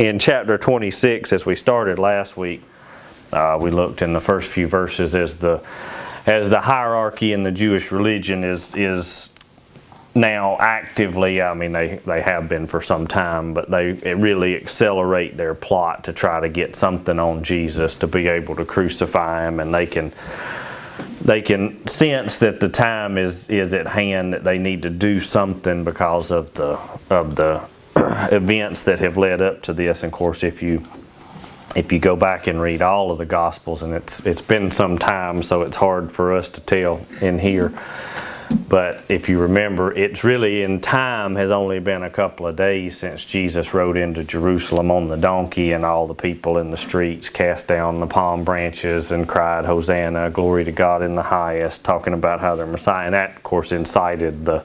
in chapter 26, as we started last week, we looked in the first few verses as the hierarchy in the Jewish religion is now actively, I mean, they have been for some time, but it really accelerate their plot to try to get something on Jesus to be able to crucify him, and they can sense that the time is at hand, that they need to do something because of the events that have led up to this. And of course, if you go back and read all of the Gospels, and it's been some time, so it's hard for us to tell in here. But if you remember, it's really in time has only been a couple of days since Jesus rode into Jerusalem on the donkey, and all the people in the streets cast down the palm branches and cried, "Hosanna, glory to God in the highest," talking about how they're Messiah. And that, of course, incited the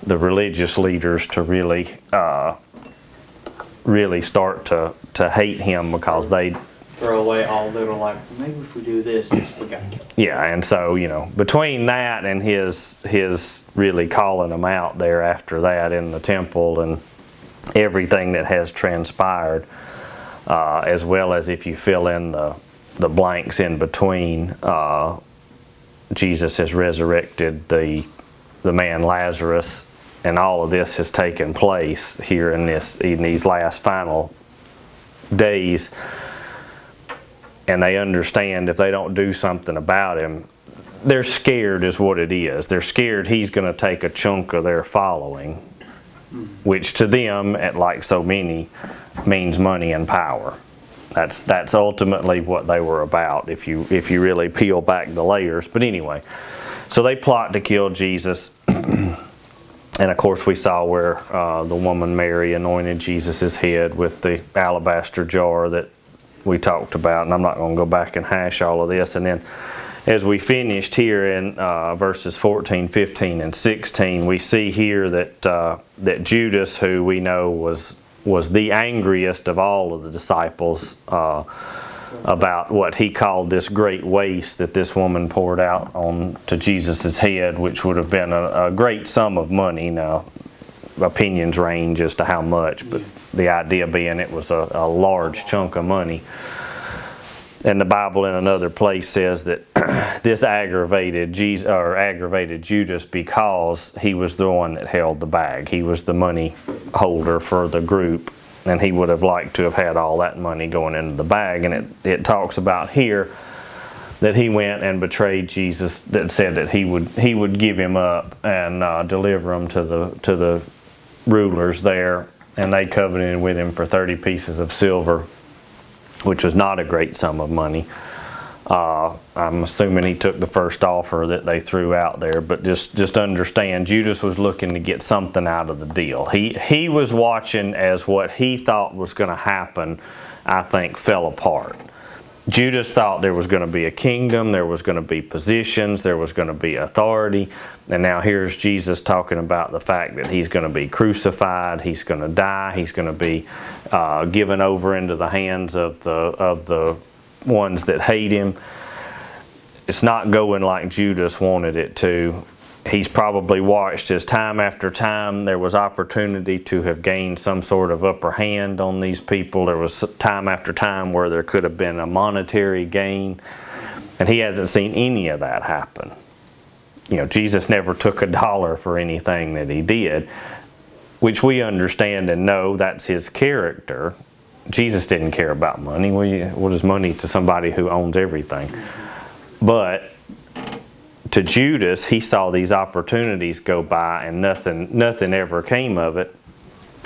religious leaders to really start to hate him, because they throw away all little, like, maybe if we do this, we got to kill him. Yeah, and so, between that and his really calling them out there after that in the temple, and everything that has transpired, as well as if you fill in the blanks in between, Jesus has resurrected the man Lazarus, and all of this has taken place here in these last final days. And they understand if they don't do something about him, they're scared is what it is. They're scared he's going to take a chunk of their following, which to them, like so many, means money and power. That's ultimately what they were about, if you really peel back the layers. But anyway, so they plot to kill Jesus. And of course we saw where the woman Mary anointed Jesus' head with the alabaster jar that we talked about, and I'm not going to go back and hash all of this. And then as we finished here in verses 14, 15, and 16, we see here that Judas, who we know was the angriest of all of the disciples about what he called this great waste that this woman poured out on to Jesus' head, which would have been a great sum of money. Now, opinions range as to how much, but the idea being it was a large chunk of money. And the Bible in another place says that this aggravated Judas because he was the one that held the bag. He was the money holder for the group, and he would have liked to have had all that money going into the bag. And it talks about here that he went and betrayed Jesus, that said that he would give him up and deliver him to the rulers there, and they covenanted with him for 30 pieces of silver, which was not a great sum of money. I'm assuming he took the first offer that they threw out there, but just understand, Judas was looking to get something out of the deal. He was watching as what he thought was going to happen, I think, fell apart. Judas thought there was going to be a kingdom, there was going to be positions, there was going to be authority, and now here's Jesus talking about the fact that he's going to be crucified, he's going to die, he's going to be given over into the hands of the ones that hate him. It's not going like Judas wanted it to. He's probably watched as time after time there was opportunity to have gained some sort of upper hand on these people. There was time after time where there could have been a monetary gain, and he hasn't seen any of that happen. Jesus never took a dollar for anything that he did, which we understand and know that's his character. Jesus didn't care about money. What is money to somebody who owns everything? But to Judas, he saw these opportunities go by and nothing ever came of it.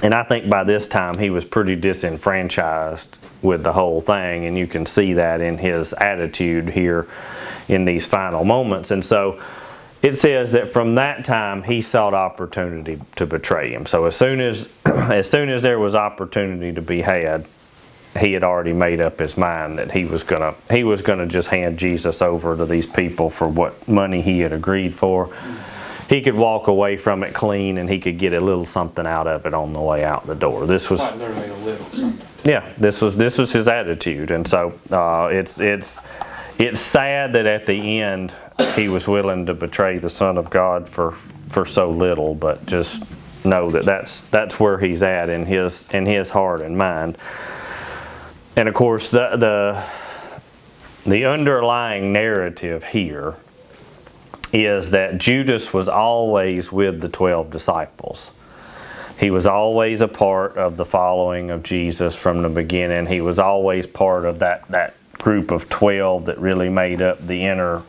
And I think by this time he was pretty disenfranchised with the whole thing, and you can see that in his attitude here in these final moments. And so it says that from that time he sought opportunity to betray him. So as soon as there was opportunity to be had, he had already made up his mind that he was gonna just hand Jesus over to these people for what money he had agreed for. He could walk away from it clean, and he could get a little something out of it on the way out the door. This was quite literally a little something. Yeah, this was his attitude, and so it's sad that at the end he was willing to betray the Son of God for so little, but just know that that's where he's at in his heart and mind. And of course, the underlying narrative here is that Judas was always with the 12 disciples. He was always a part of the following of Jesus from the beginning. He was always part of that group of 12 that really made up the inner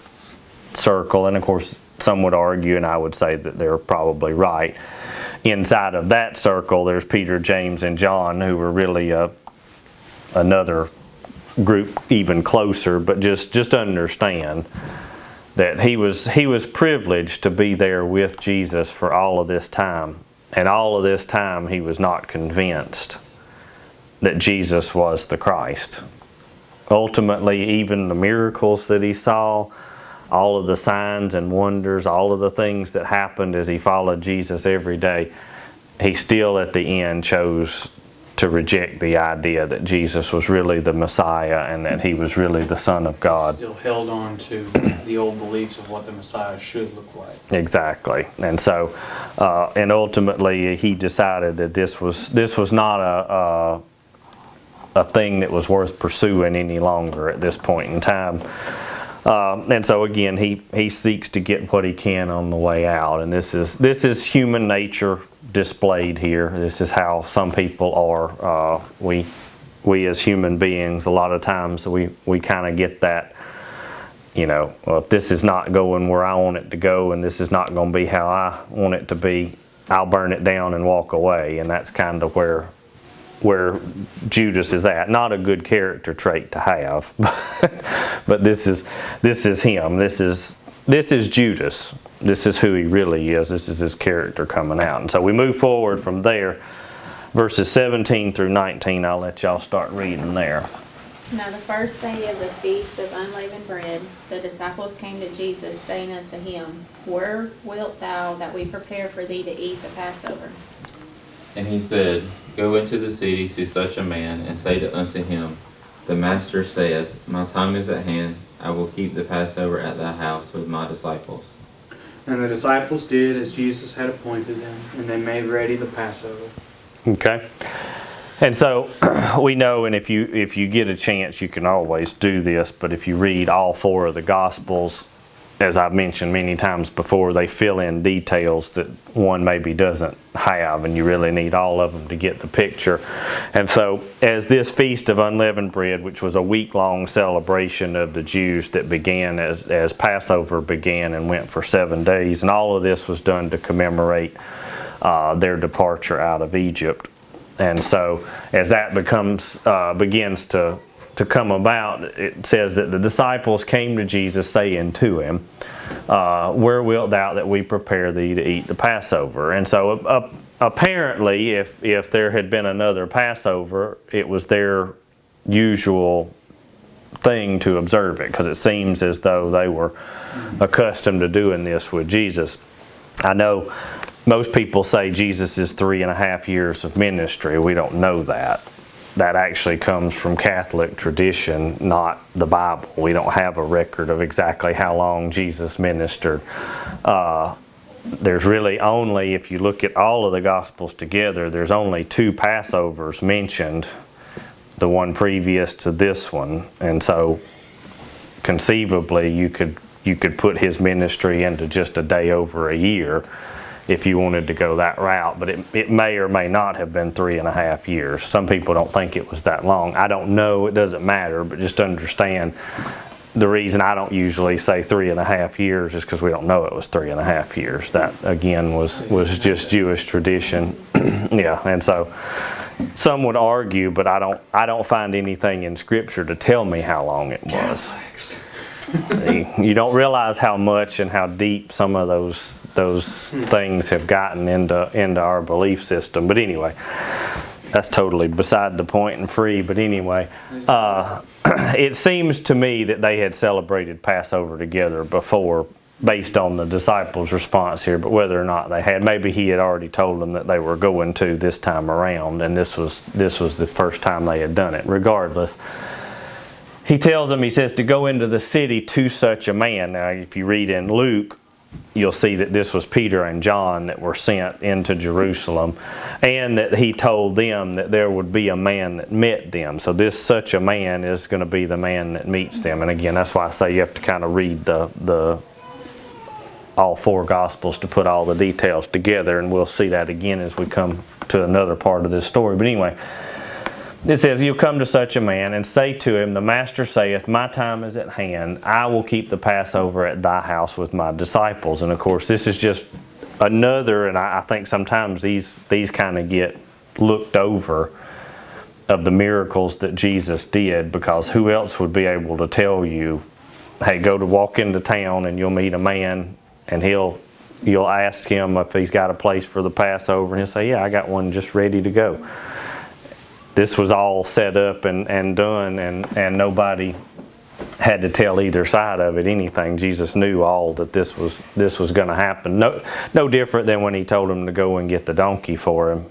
circle. And of course, some would argue, and I would say that they're probably right. Inside of that circle, there's Peter, James, and John, who were really another group even closer. But just understand that he was privileged to be there with Jesus for all of this time. And all of this time, he was not convinced that Jesus was the Christ. Ultimately, even the miracles that he saw, all of the signs and wonders, all of the things that happened as he followed Jesus every day, he still at the end chose to reject the idea that Jesus was really the Messiah and that he was really the Son of God. Still held on to the old beliefs of what the Messiah should look like. Exactly. And so, and ultimately he decided that this was not a thing that was worth pursuing any longer at this point in time. And so again, he seeks to get what he can on the way out, and this is human nature displayed here. This is how some people are. We as human beings, a lot of times we kind of get that. Well, if this is not going where I want it to go, and this is not going to be how I want it to be, I'll burn it down and walk away. And that's kind of where Judas is at. Not a good character trait to have, but this is him. This is Judas. This is who he really is. This is his character coming out. And so we move forward from there, verses 17 through 19. I'll let y'all start reading there. Now the first day of the feast of unleavened bread, the disciples came to Jesus, saying unto him, Where wilt thou that we prepare for thee to eat the Passover? And he said, Go into the city to such a man, and say unto him, The Master saith, My time is at hand, I will keep the Passover at thy house with my disciples. And the disciples did as Jesus had appointed them, and they made ready the Passover. Okay. And so we know, and if you get a chance, you can always do this, but if you read all four of the Gospels, as I've mentioned many times before, they fill in details that one maybe doesn't have, and you really need all of them to get the picture. And so as this Feast of Unleavened Bread, which was a week-long celebration of the Jews that began as Passover began and went for 7 days, and all of this was done to commemorate their departure out of Egypt. And so as that begins to come about, it says that the disciples came to Jesus saying to him, Where wilt thou that we prepare thee to eat the Passover? And so apparently if there had been another Passover, it was their usual thing to observe it, because it seems as though they were accustomed to doing this with Jesus. I know most people say Jesus is 3.5 years of ministry. We don't know that. That actually comes from Catholic tradition, not the Bible. We don't have a record of exactly how long Jesus ministered. There's really only, if you look at all of the Gospels together, there's only 2 Passovers mentioned, the one previous to this one. And so conceivably you could put his ministry into just a day over a year if you wanted to go that route, but it may or may not have been 3.5 years. Some people don't think it was that long. I don't know, it doesn't matter, but just understand the reason I don't usually say 3.5 years is because we don't know it was 3.5 years. That again was just Jewish tradition. Yeah, and so some would argue, but I don't find anything in Scripture to tell me how long it was. You don't realize how much and how deep some of those things have gotten into our belief system. But anyway, that's totally beside the point and free. But anyway, it seems to me that they had celebrated Passover together before, based on the disciples' response here. But whether or not they had, maybe he had already told them that they were going to this time around, and this was the first time they had done it. Regardless, he tells them, he says, to go into the city to such a man. Now, if you read in Luke, you'll see that this was Peter and John that were sent into Jerusalem, and that he told them that there would be a man that met them. So such a man is going to be the man that meets them. And again, that's why I say you have to kind of read the all four Gospels to put all the details together, and we'll see that again as we come to another part of this story. But anyway, it says, "You'll come to such a man and say to him, the Master saith, my time is at hand. I will keep the Passover at thy house with my disciples." And of course, this is just another, and I think sometimes these kind of get looked over, of the miracles that Jesus did, because who else would be able to tell you, hey, go to walk into town and you'll meet a man, and you'll ask him if he's got a place for the Passover, and he'll say, yeah, I got one just ready to go. This was all set up and done, and nobody had to tell either side of it anything. Jesus knew all that this was going to happen. No different than when he told him to go and get the donkey for him.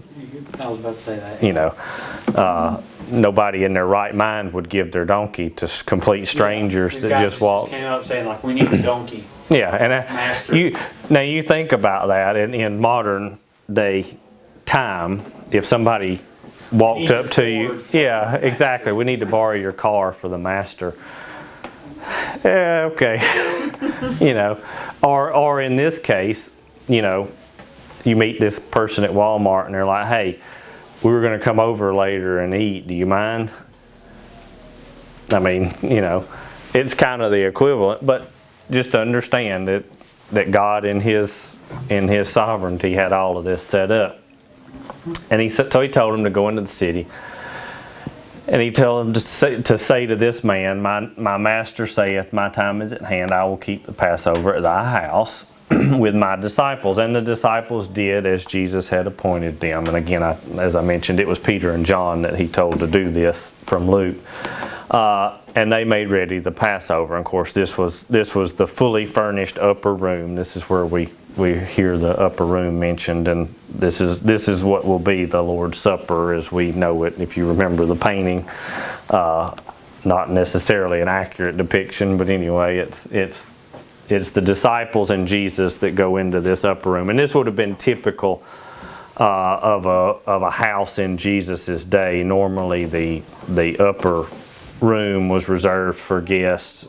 I was about to say that. You know, nobody in their right mind would give their donkey to complete strangers that just walk. Came up saying, like, we need a donkey. Yeah, and you think about that in modern day time, if somebody walked up to you, yeah, exactly, we need to borrow your car for the master. Yeah, okay. You know, or in this case, you know, you meet this person at Walmart and they're like, hey, we were going to come over later and eat, do you mind? I mean, you know, it's kind of the equivalent, but just understand that God in his sovereignty had all of this set up. And so he told him to go into the city, and he told him to say to this man, my master saith, my time is at hand, I will keep the Passover at thy house with my disciples. And the disciples did as Jesus had appointed them. And again, as I mentioned, it was Peter and John that he told to do this from Luke. And they made ready the Passover. And of course, this was the fully furnished upper room. This is where we hear the upper room mentioned, and this is what will be the Lord's Supper as we know it. If you remember the painting, not necessarily an accurate depiction, but anyway, it's the disciples and Jesus that go into this upper room, and this would have been typical of a house in Jesus's day. Normally, the upper room was reserved for guests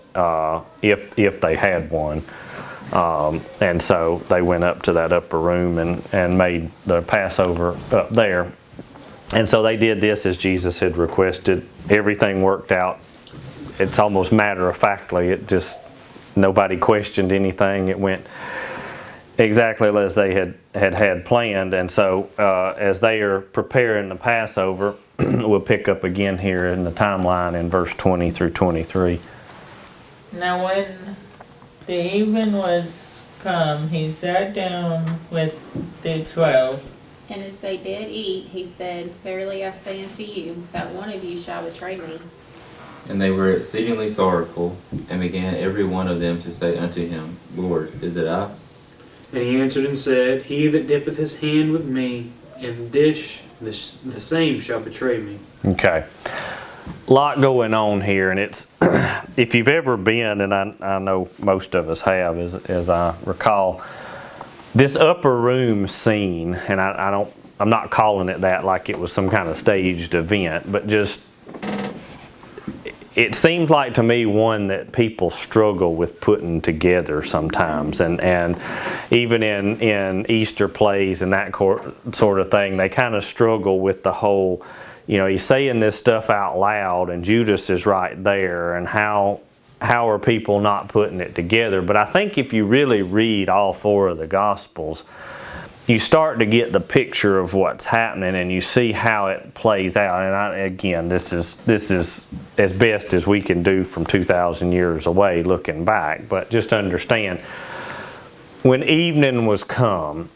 if they had one. And so they went up to that upper room and made the Passover up there. And so they did this as Jesus had requested. Everything worked out. It's almost matter-of-factly. Nobody questioned anything. It went exactly as they had planned. And so as they are preparing the Passover, we'll pick up again here in the timeline in verse 20 through 23. Now when the even was come, he sat down with the 12. And as they did eat, he said, verily I say unto you, that one of you shall betray me. And they were exceedingly sorrowful, and began every one of them to say unto him, Lord, is it I? And he answered and said, he that dippeth his hand with me in the dish, the same shall betray me. Okay. A lot going on here, and it's if you've ever been, and I know most of us have, as I recall, this upper room scene, and I'm not calling it that like it was some kind of staged event, but just it seems like to me one that people struggle with putting together sometimes, and even in Easter plays and that sort of thing, they kind of struggle with the whole, you know, he's saying this stuff out loud and Judas is right there, and how are people not putting it together? But I think if you really read all four of the Gospels, you start to get the picture of what's happening, and you see how it plays out. And again, this is as best as we can do from 2,000 years away looking back. But just understand, when evening was come,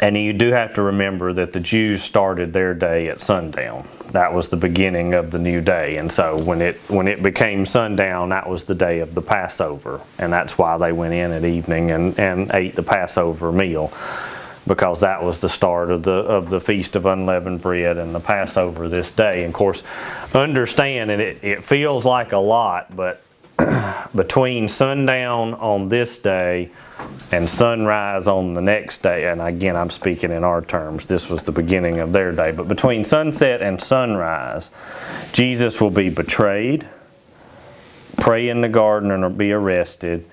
and you do have to remember that the Jews started their day at sundown. That was the beginning of the new day. And so when it became sundown, that was the day of the Passover. And that's why they went in at evening and ate the Passover meal, because that was the start of the Feast of Unleavened Bread and the Passover this day. And of course, understand, and it feels like a lot, but between sundown on this day and sunrise on the next day, and again, I'm speaking in our terms, this was the beginning of their day, but between sunset and sunrise, Jesus will be betrayed, pray in the garden and be arrested,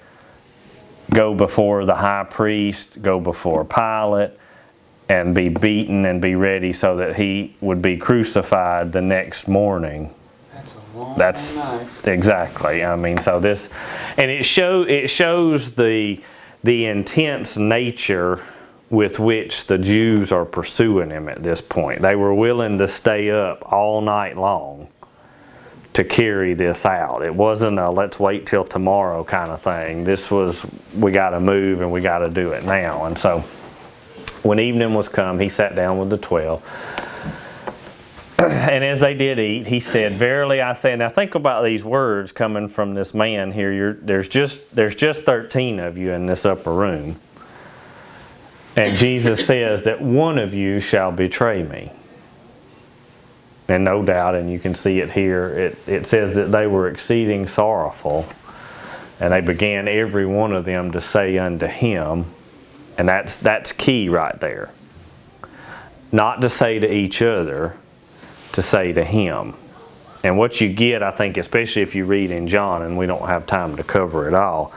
go before the high priest, go before Pilate, and be beaten and be ready so that he would be crucified the next morning. That's exactly. I mean, so this, and it shows the intense nature with which the Jews are pursuing him at this point. They were willing to stay up all night long to carry this out. It wasn't a let's wait till tomorrow kind of thing. This was, we got to move and we got to do it now. And so when evening was come, he sat down with the 12. And as they did eat, he said, "Verily I say," now think about these words coming from this man here. There's just 13 of you in this upper room. And Jesus says that one of you shall betray me. And no doubt, and you can see it here, it says that they were exceeding sorrowful. And they began every one of them to say unto him, and that's key right there. Not to say to each other, to say to him. And what you get, I think, especially if you read in John, and we don't have time to cover it all,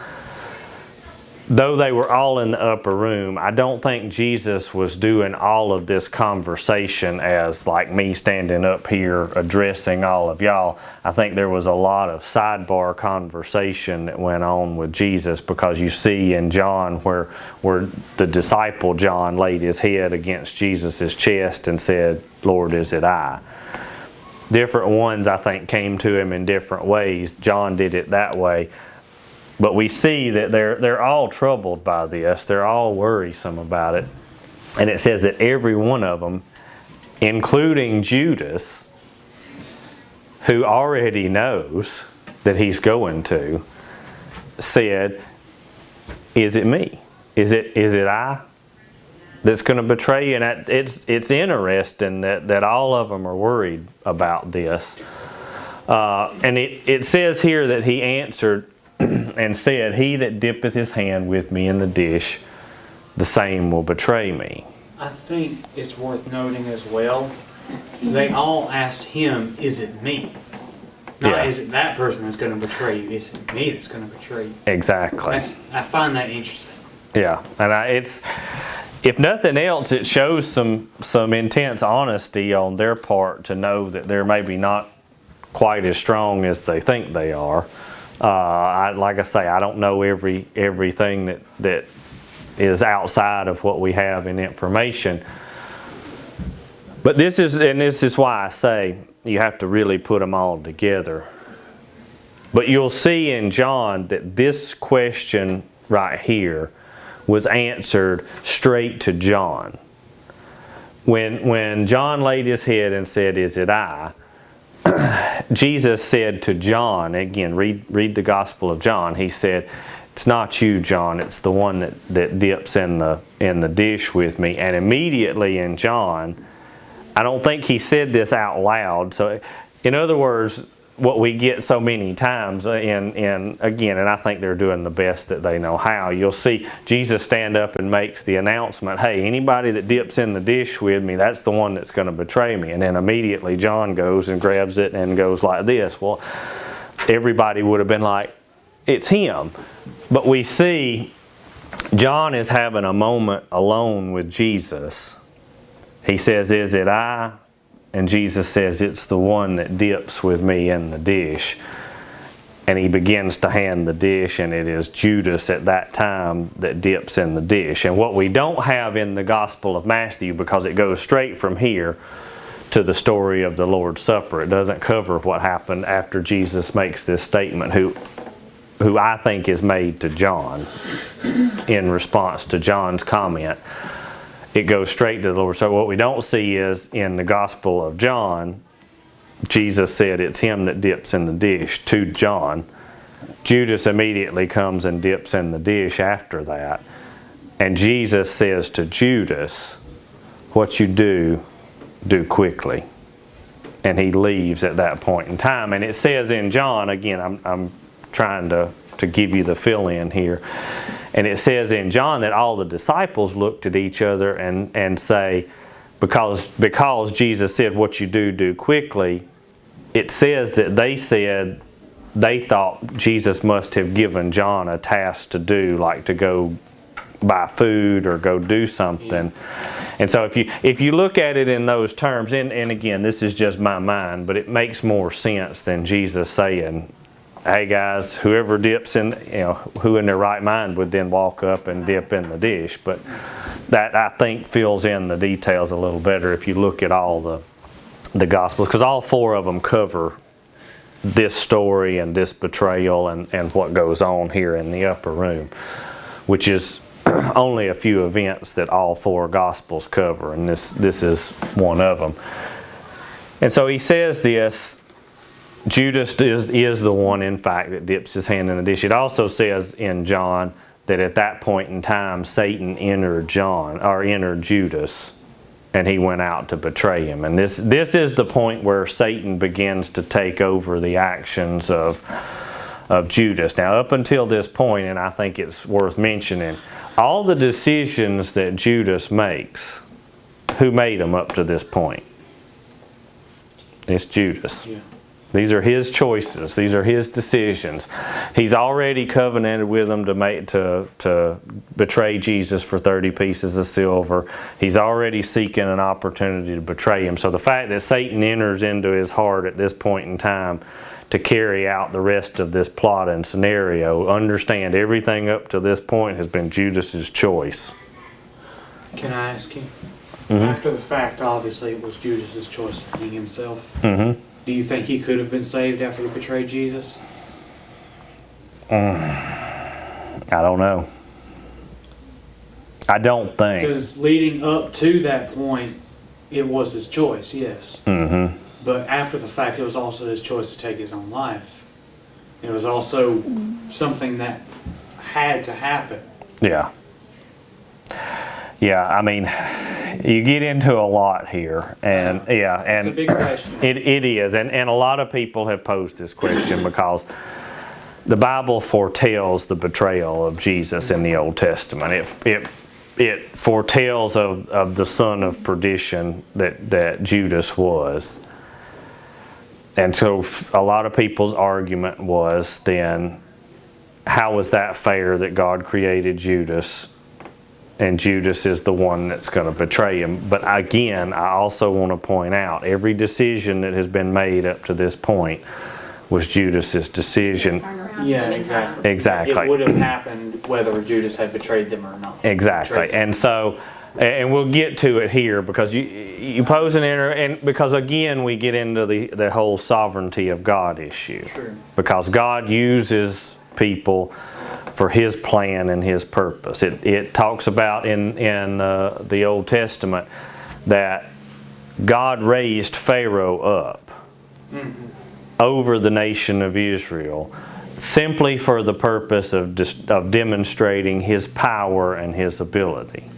though they were all in the upper room, I don't think Jesus was doing all of this conversation as like me standing up here addressing all of y'all. I think there was a lot of sidebar conversation that went on with Jesus, because you see in John where the disciple John laid his head against Jesus' chest and said, "Lord, is it I?" Different ones, I think, came to him in different ways. John did it that way. But we see that they're all troubled by this. They're all worrisome about it. And it says that every one of them, including Judas, who already knows that he's going to, said, "Is it me? Is it I that's going to betray you?" And it's interesting that all of them are worried about this. And it says here that he answered and said, "He that dippeth his hand with me in the dish, the same will betray me." I think it's worth noting as well, they all asked him, "Is it me?" Not, Yeah. "Is it that person that's going to betray you? Is it me that's going to betray you?" Exactly. I find that interesting. Yeah, and it's, if nothing else, it shows some intense honesty on their part to know that they're maybe not quite as strong as they think they are. Like I say, I don't know everything that is outside of what we have in information. But this is why I say you have to really put them all together. But you'll see in John that this question right here was answered straight to John. When John laid his head and said, "Is it I?" Jesus said to John, again, read the Gospel of John, he said, "It's not you, John, it's the one that dips in the dish with me." And immediately in John, I don't think he said this out loud. So in other words, what we get so many times again, and I think they're doing the best that they know how, you'll see Jesus stand up and makes the announcement, "Hey, anybody that dips in the dish with me, that's the one that's going to betray me." And then immediately John goes and grabs it and goes like this. Well, everybody would have been like, "It's him." But we see John is having a moment alone with Jesus. He says, "Is it I?" And Jesus says, "It's the one that dips with me in the dish." And he begins to hand the dish, and it is Judas at that time that dips in the dish. And what we don't have in the Gospel of Matthew, because it goes straight from here to the story of the Lord's Supper, it doesn't cover what happened after Jesus makes this statement, who I think is made to John in response to John's comment. It goes straight to the Lord. So what we don't see is in the Gospel of John, Jesus said, "It's him that dips in the dish" to John. Judas immediately comes and dips in the dish after that. And Jesus says to Judas, "What you do quickly." And he leaves at that point in time. And it says in John, again, I'm trying to to give you the fill-in here. And it says in John that all the disciples looked at each other and say, because Jesus said, what you do quickly, it says that they said they thought Jesus must have given John a task to do, like to go buy food or go do something. And so if you look at it in those terms, and again, this is just my mind, but it makes more sense than Jesus saying, hey guys, whoever dips in, who in their right mind would then walk up and dip in the dish. But that, I think, fills in the details a little better if you look at all the Gospels, because all four of them cover this story and this betrayal and what goes on here in the upper room, which is only a few events that all four Gospels cover, and this is one of them. And so he says this, Judas is the one, in fact, that dips his hand in the dish. It also says in John that at that point in time, Satan entered Judas, and he went out to betray him. And this is the point where Satan begins to take over the actions of Judas. Now, up until this point, and I think it's worth mentioning, all the decisions that Judas makes, who made them up to this point? It's Judas. Yeah. These are his choices. These are his decisions. He's already covenanted with them to betray Jesus for 30 pieces of silver. He's already seeking an opportunity to betray him. So the fact that Satan enters into his heart at this point in time to carry out the rest of this plot and scenario, understand everything up to this point has been Judas's choice. Can I ask you? Mm-hmm. After the fact, obviously, it was Judas's choice to hang himself. Mm-hmm. Do you think he could have been saved after he betrayed Jesus? I don't know. I don't think. Because leading up to that point, it was his choice, yes. Mm-hmm. But after the fact, it was also his choice to take his own life. It was also something that had to happen. Yeah. Yeah, I mean, you get into a lot here, and It's a big question. It is, and a lot of people have posed this question because the Bible foretells the betrayal of Jesus in the Old Testament. It foretells of the son of perdition that Judas was. And so a lot of people's argument was then, how is that fair that God created Judas and Judas is the one that's going to betray him? But again, I also want to point out, every decision that has been made up to this point was Judas's decision. Turn around Yeah, anytime. exactly. Exactly. It would have happened whether Judas had betrayed them or not. Exactly. And so, and we'll get to it here because you pose and because again we get into the whole sovereignty of God issue. Sure. Because God uses people for his plan and his purpose. It talks about in the Old Testament that God raised Pharaoh up over the nation of Israel simply for the purpose of demonstrating his power and his ability.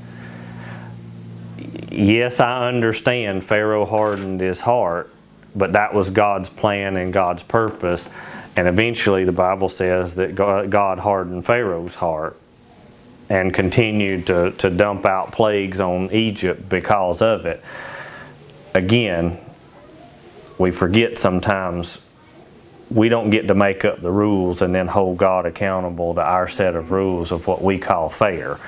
Yes, I understand Pharaoh hardened his heart, but that was God's plan and God's purpose. And eventually the Bible says that God hardened Pharaoh's heart and continued to dump out plagues on Egypt because of it. Again, we forget sometimes we don't get to make up the rules and then hold God accountable to our set of rules of what we call fair.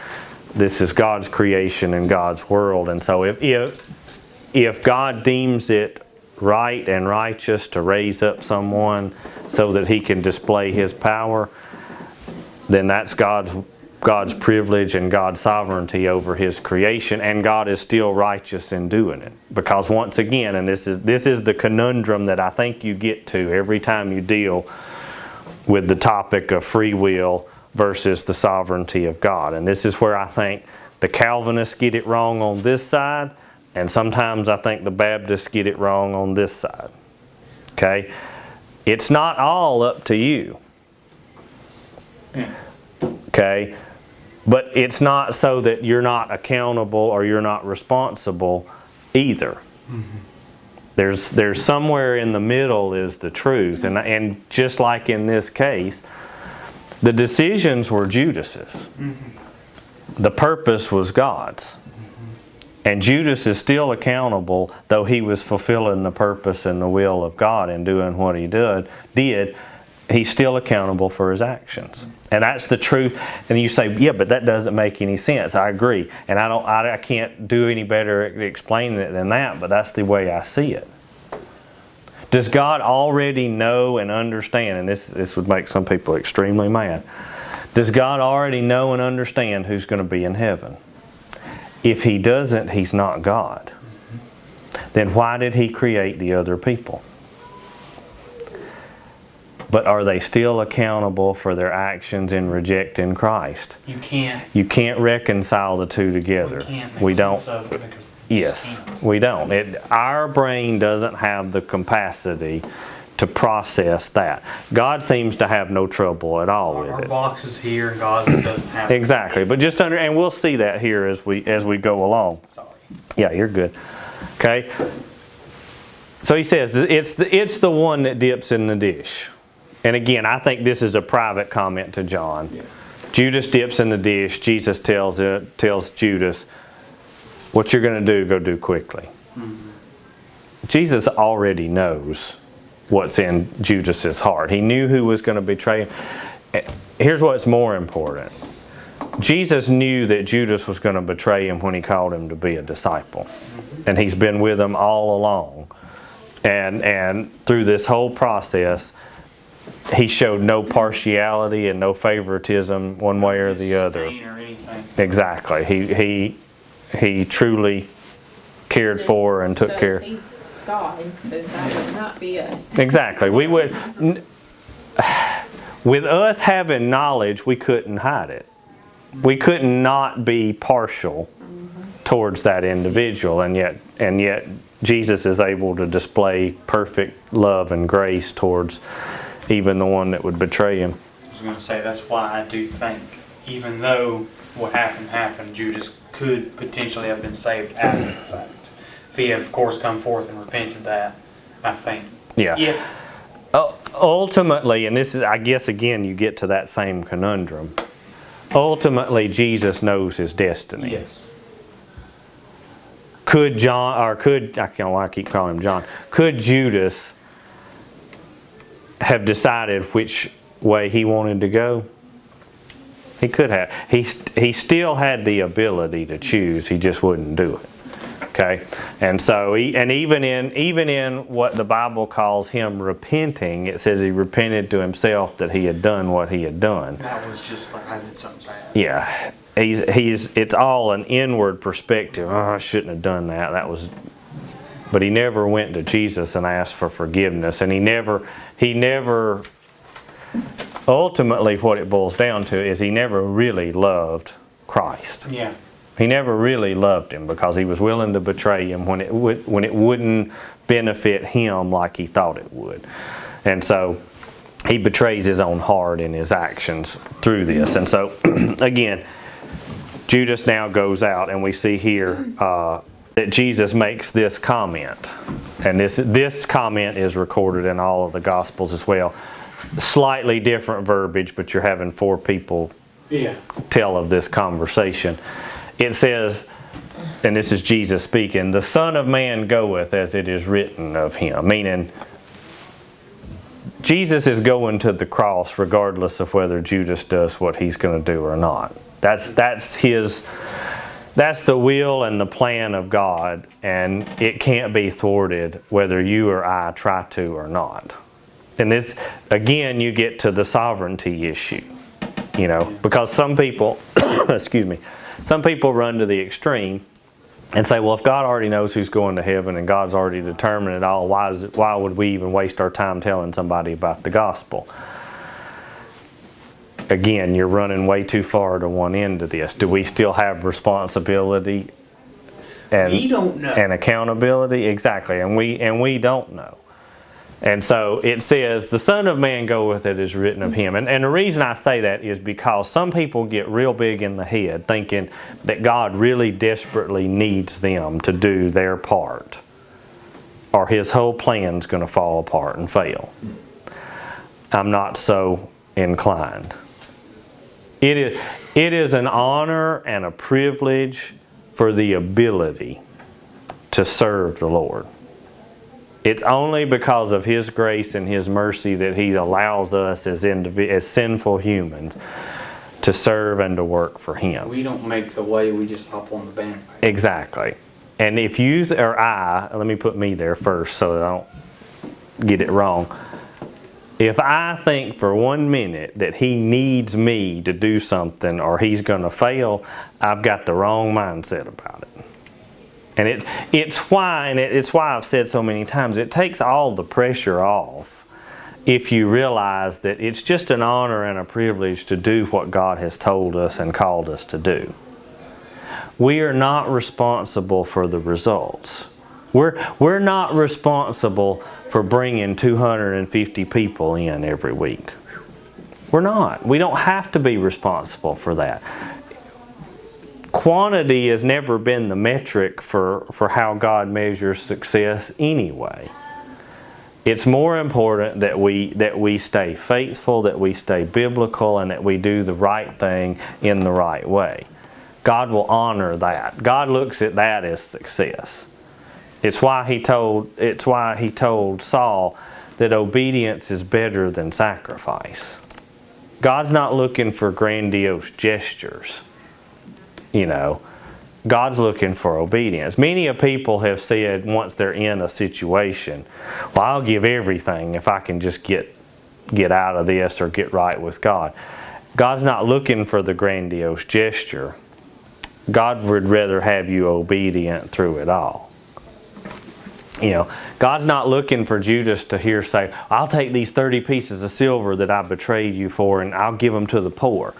This is God's creation and God's world. And so if God deems it right and righteous to raise up someone so that he can display his power, then that's God's privilege and God's sovereignty over his creation, and God is still righteous in doing it. Because once again, and this is the conundrum that I think you get to every time you deal with the topic of free will versus the sovereignty of God. And this is where I think the Calvinists get it wrong on this side, and sometimes I think the Baptists get it wrong on this side. Okay? It's not all up to you. Okay? But it's not so that you're not accountable or you're not responsible either. There's somewhere in the middle is the truth. And just like in this case, The decisions were Judas's. The purpose was God's. And Judas is still accountable, though he was fulfilling the purpose and the will of God and doing what he did, he's still accountable for his actions. And that's the truth. And you say, yeah, but that doesn't make any sense. I agree. And I can't do any better at explaining it than that, but that's the way I see it. Does God already know and understand, and this would make some people extremely mad, does God already know and understand who's going to be in heaven? If he doesn't, he's not God. Then why did he create the other people? But are they still accountable for their actions in rejecting Christ? You can't. You can't reconcile the two together. We can't make We don't. sense of it because we just Yes, can't. we don't. Our brain doesn't have the capacity to process that. God seems to have no trouble at all with Our it. box is here, and God doesn't have it. Exactly, but just and we'll see that here as we go along. Sorry. Yeah, you're good. Okay. So he says it's the one that dips in the dish. And again, I think this is a private comment to John. Yeah. Judas dips in the dish. Jesus tells Judas, what you're going to do, go do quickly. Jesus already knows what's in Judas's heart. He knew who was going to betray him. Here's what's more important. Jesus knew that Judas was going to betray him when he called him to be a disciple. And he's been with him all along. And through this whole process, he showed no partiality and no favoritism one way or the other. Disdain or anything. Exactly. He truly cared for and took So care. he's God, because that would not be us. Exactly. We would, with us having knowledge, we couldn't hide it. We could not be partial towards that individual, and yet Jesus is able to display perfect love and grace towards even the one that would betray him. I was going to say, that's why I do think, even though what happened, Judas could potentially have been saved after the fact. If he had, of course, come forth and repented that, I think. Yeah. If Ultimately, and this is, I guess, again, you get to that same conundrum. Ultimately, Jesus knows his destiny. Yes. Could I don't know why I keep calling him John. Could Judas have decided which way he wanted to go? He could have. He still had the ability to choose. He just wouldn't do it. Okay, and so even in what the Bible calls him repenting, it says he repented to himself that he had done what he had done. That was just like, I did something bad. Yeah, it's all an inward perspective. Oh, I shouldn't have done that. But he never went to Jesus and asked for forgiveness, and he never. Ultimately, what it boils down to is he never really loved Christ. Yeah. He never really loved him because he was willing to betray him when it wouldn't benefit him like he thought it would. And so he betrays his own heart in his actions through this. And so, again, Judas now goes out, and we see here that Jesus makes this comment. And this comment is recorded in all of the Gospels as well. Slightly different verbiage, but you're having four people tell of this conversation. It says, and this is Jesus speaking, the Son of Man goeth as it is written of him. Meaning, Jesus is going to the cross regardless of whether Judas does what he's going to do or not. That's the will and the plan of God, and it can't be thwarted whether you or I try to or not. And this, again, you get to the sovereignty issue, because some people, excuse me, some people run to the extreme and say, well, if God already knows who's going to heaven and God's already determined it all, why would we even waste our time telling somebody about the gospel? Again, you're running way too far to one end of this. Do we still have responsibility We don't know. and accountability? Exactly, and we don't know. And so it says, the Son of Man goeth as it is written of him. And the reason I say that is because some people get real big in the head thinking that God really desperately needs them to do their part, or his whole plan's going to fall apart and fail. I'm not so inclined. It is an honor and a privilege for the ability to serve the Lord. It's only because of His grace and His mercy that He allows us as sinful humans to serve and to work for Him. We don't make the way, we just hop on the bandwagon. Exactly. And if you or I, let me put me there first so that I don't get it wrong. If I think for 1 minute that He needs me to do something or He's going to fail, I've got the wrong mindset about it. And it's why I've said so many times, it takes all the pressure off if you realize that it's just an honor and a privilege to do what God has told us and called us to do. We are not responsible for the results. We're not responsible for bringing 250 people in every week. We're not. We don't have to be responsible for that. Quantity has never been the metric for how God measures success anyway. It's more important that we stay faithful, that we stay biblical, and that we do the right thing in the right way. God will honor that. God looks at that as success. It's why He told Saul that obedience is better than sacrifice. God's not looking for grandiose gestures. God's looking for obedience. Many people have said once they're in a situation, well, I'll give everything if I can just get out of this or get right with God. God's not looking for the grandiose gesture. God would rather have you obedient through it all. God's not looking for Judas to say, I'll take these 30 pieces of silver that I betrayed you for and I'll give them to the poor.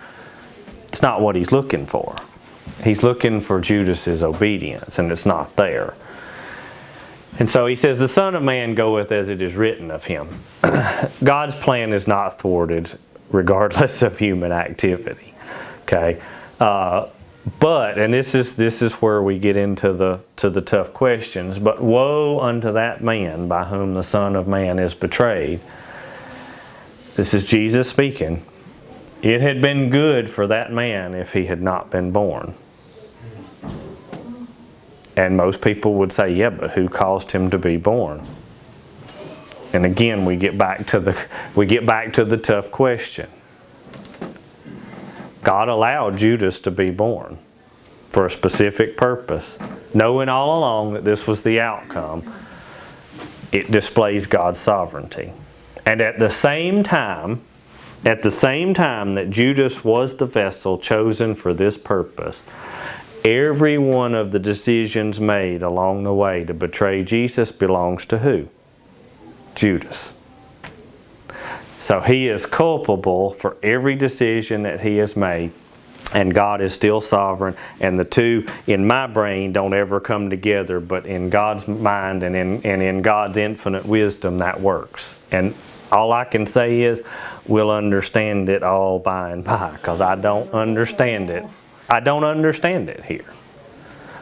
It's not what He's looking for. He's looking for Judas's obedience, and it's not there. And so He says, the Son of Man goeth as it is written of Him. God's plan is not thwarted regardless of human activity. Okay? But, and this is where we get into the tough questions, but woe unto that man by whom the Son of Man is betrayed. This is Jesus speaking. It had been good for that man if he had not been born. And most people would say, yeah, but who caused him to be born? And again, we get back to the tough question. God allowed Judas to be born for a specific purpose, knowing all along that this was the outcome. It displays God's sovereignty. And at the same time that Judas was the vessel chosen for this purpose, every one of the decisions made along the way to betray Jesus belongs to who? Judas. So he is culpable for every decision that he has made, and God is still sovereign, and the two in my brain don't ever come together, but in God's mind and in God's infinite wisdom that works. And all I can say is we'll understand it all by and by, because I don't understand it. I don't understand it here.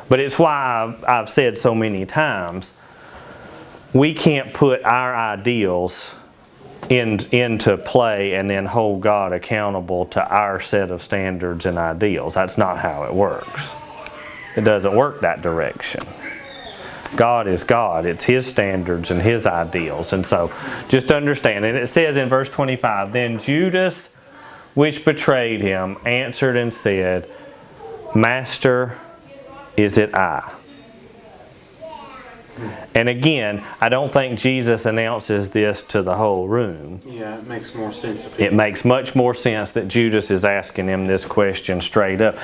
But it's why I've said so many times, we can't put our ideals into play and then hold God accountable to our set of standards and ideals. That's not how it works. It doesn't work that direction. God is God. It's His standards and His ideals. And so just understand. And it says in verse 25, then Judas, which betrayed Him, answered and said, Master, is it I? And again, I don't think Jesus announces this to the whole room. Yeah, it makes more sense. It makes much more sense that Judas is asking him this question straight up.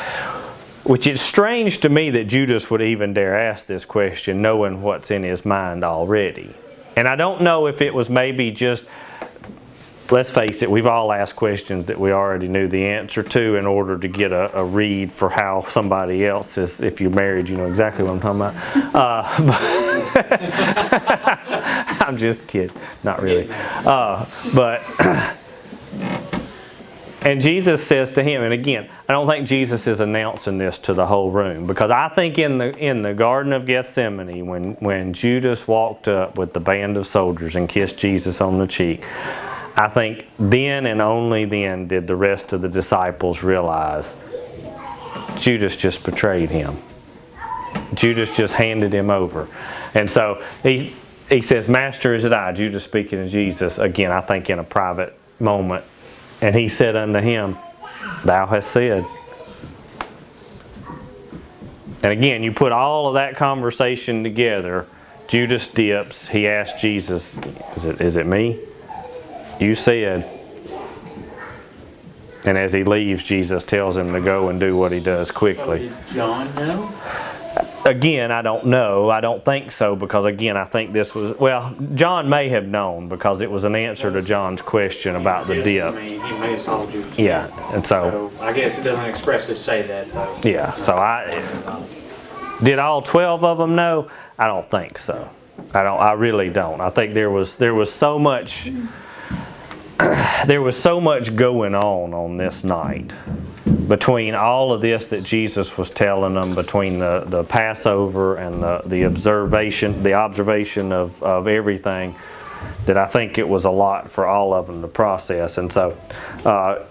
Which is strange to me that Judas would even dare ask this question knowing what's in his mind already. And I don't know if it was maybe just, let's face it, we've all asked questions that we already knew the answer to in order to get a read for how somebody else is. If you're married, you know exactly what I'm talking about. I'm just kidding. Not really. And Jesus says to him, and again, I don't think Jesus is announcing this to the whole room, because I think in the Garden of Gethsemane, when Judas walked up with the band of soldiers and kissed Jesus on the cheek, I think then and only then did the rest of the disciples realize Judas just betrayed him. Judas just handed him over. And so he says, Master, is it I? Judas speaking to Jesus, again, I think in a private moment. And he said unto him, Thou hast said. And again, you put all of that conversation together. Judas dips. He asks Jesus, is it me? You said. And as he leaves, Jesus tells him to go and do what he does quickly. So did John know? Again, I don't know. I don't think so, because again, I think this was, well, John may have known, because it was an answer to John's question about the dip. I mean, he may have saw Judas. Yeah, and so I guess it doesn't expressly say that, though. yeah, so did all 12 of them know? I don't think so. I really don't. I think there was so much going on this night, between all of this that Jesus was telling them, between the Passover and the observation of everything, that I think it was a lot for all of them to process. And so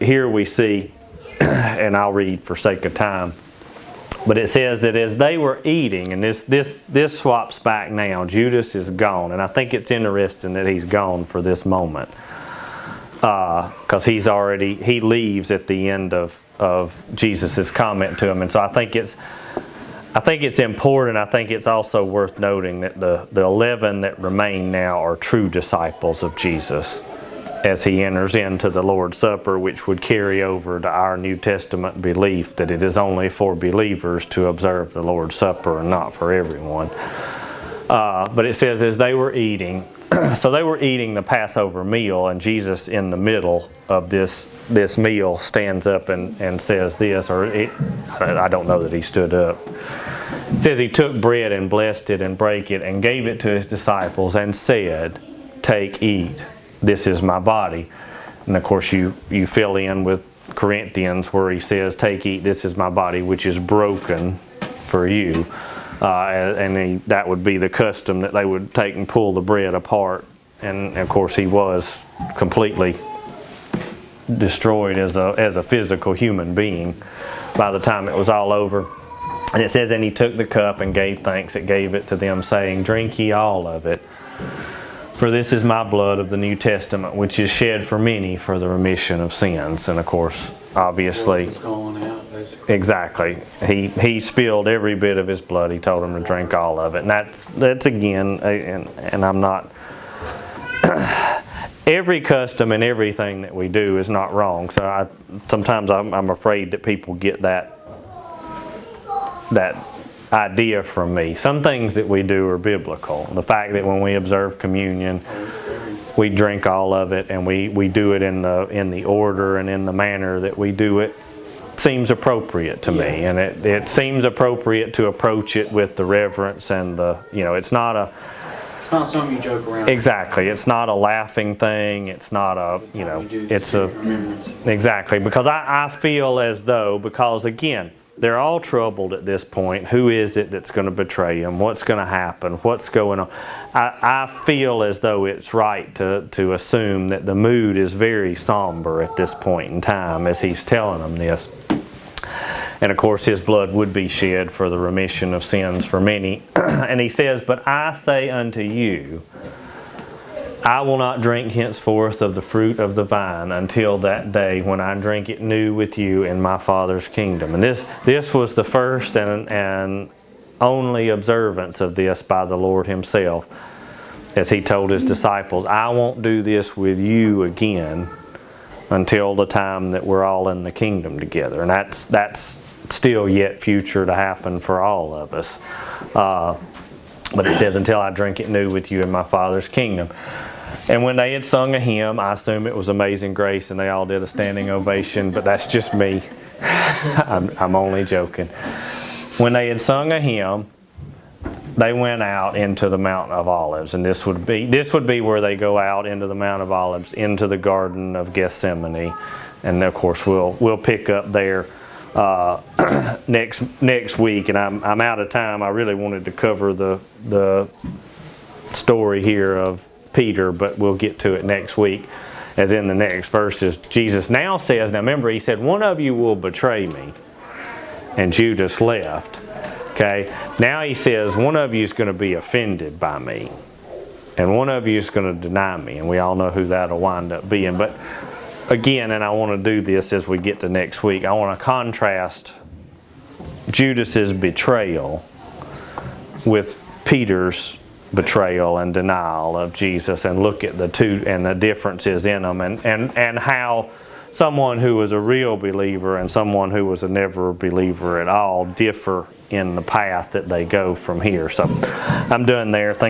here we see, and I'll read for sake of time, but it says that as they were eating, and this swaps back now, Judas is gone, and I think it's interesting that he's gone for this moment, because he leaves at the end of Jesus' comment to him. And so I think it's important. I think it's also worth noting that the 11 that remain now are true disciples of Jesus as he enters into the Lord's Supper, which would carry over to our New Testament belief that it is only for believers to observe the Lord's Supper and not for everyone. But it says as they were eating, so they were eating the Passover meal, and Jesus in the middle of this meal stands up and says this, I don't know that he stood up. It says he took bread and blessed it and brake it and gave it to his disciples and said, Take, eat, this is my body. And of course you fill in with Corinthians where he says, Take, eat, this is my body, which is broken for you. That would be the custom, that they would take and pull the bread apart. And of course he was completely destroyed as a physical human being by the time it was all over. And it says, and he took the cup and gave thanks. It gave it to them, saying, Drink ye all of it. For this is my blood of the New Testament, which is shed for many for the remission of sins. And of course, obviously, exactly, he spilled every bit of his blood. He told them to drink all of it. And that's again, and I'm not, every custom and everything that we do is not wrong. So sometimes I'm afraid that people get that idea from me. Some things that we do are biblical. The fact that when we observe communion, we drink all of it, and we do it in the order and in the manner that we do it, seems appropriate to me. And it seems appropriate to approach it with the reverence and it's not something you joke around. Exactly. It's not a laughing thing. It's not exactly, because I feel as though, because again, they're all troubled at this point. Who is it that's going to betray him? What's going to happen? What's going on? I feel as though it's right to assume that the mood is very somber at this point in time as he's telling them this. And of course his blood would be shed for the remission of sins for many. And he says, But I say unto you, I will not drink henceforth of the fruit of the vine until that day when I drink it new with you in my Father's kingdom. And this was the first and only observance of this by the Lord himself, as he told his disciples, I won't do this with you again until the time that we're all in the kingdom together. And that's still yet future to happen for all of us. But it says, until I drink it new with you in my Father's kingdom. And when they had sung a hymn, I assume it was Amazing Grace, and they all did a standing ovation, but that's just me. I'm only joking. When they had sung a hymn, they went out into the Mount of Olives, and this would be where they go out into the Mount of Olives, into the Garden of Gethsemane, and of course we'll pick up there next week. And I'm out of time. I really wanted to cover the story here of Peter, but we'll get to it next week. as in the next verses, Jesus now says, now remember, he said, one of you will betray me. And Judas left. Okay? Now he says, one of you is going to be offended by me. And one of you is going to deny me. And we all know who that'll wind up being. But again, and I want to do this as we get to next week, I want to contrast Judas's betrayal with Peter's betrayal and denial of Jesus, and look at the two and the differences in them, and how someone who was a real believer and someone who was a never believer at all differ in the path that they go from here. So I'm done there. Thank